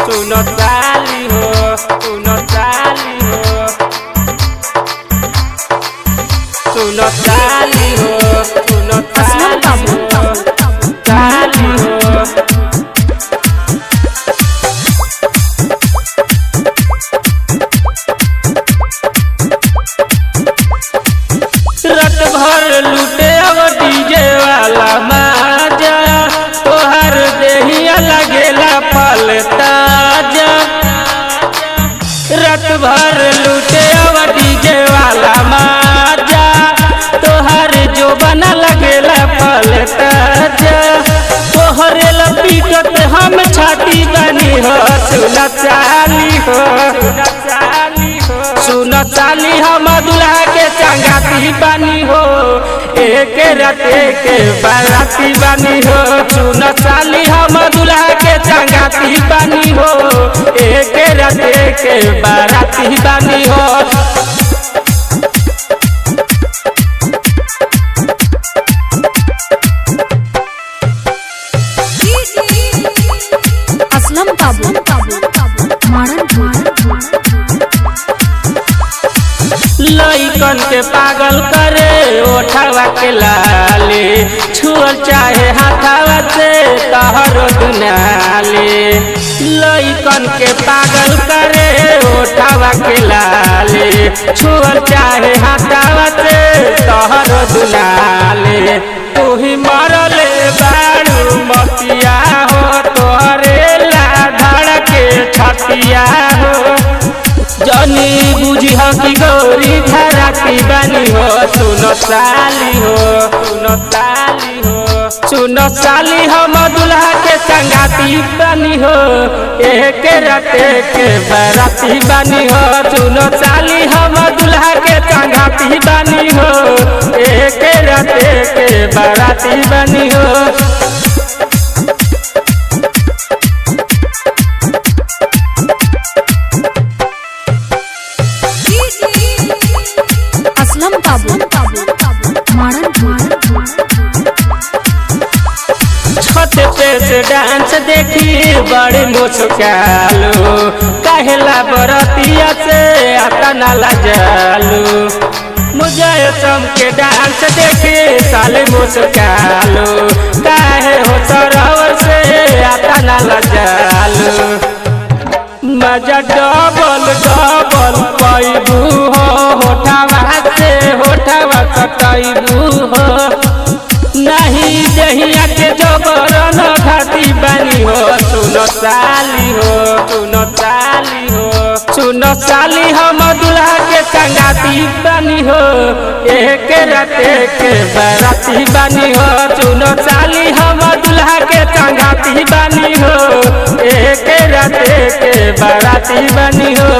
सुनो साली हो, सुनो साली हो, सुनो साली हो, सुनो साली हो, साली हो। रात भर लूटे अब डीजे वाला माजा, तोहर देहिया लगेला फल ताजा। रात भर लूटे अब डीजे वाला माजा, तोहर जो बना लगेला फल ताजा। तोहरे लपीटत हम छाती बनी हो, सुन साली हो, सुन साली हम दुल्हा के संगाती बनी हो, एक राते के बाराती बनी हो। सुन साली हम दुल्हा के संगाती बनी हो, एक राते के बाराती बनी हो। असलम काबू लइकन के पागल करे ओठवा के लाले, छुअल चाहे हाथवा से तहर दुनाले। लइकन के पागल करे ओठवा के लाले, छुअल चाहे हाथवा से तहर दुनाले। तू ही मरले बारू मतिया हो, तोहरे ला धड़ के छतिया हो। जानी बुझी हो कि गौरी धराती बनी हो, सुनो साली हो, सुनो साली हो, सुनो साली हम दुल्हा के संगाती बनी हो, एक राते के बाराती बनी हो। सुनो साली हम दुल्हा के संगाती बनी हो, एक राते के बाराती बनी हो। असलम काबू छत पे से डांस देखी बड़ी मुस्कालू, कहला बरतिया से आता नाला जालू। मुझे सम के डांस देखी साले मुस्कालू, काहे हो सरोवर से आता नाला जालू। मजा डबल डबल पैबू हो, होठवा से होठवा कटैबू हो। नहीं दहिया के जबरन घाटी बनी हो, सुनो साली हो, सुनो साली हो, सुनो साली हम दुल्हा के संगाती बनी हो, एक राते के बाराती बनी हो। सुनो साली हम दुल्हा के संगाती बनी हो, एक राते के बाराती बनी हो।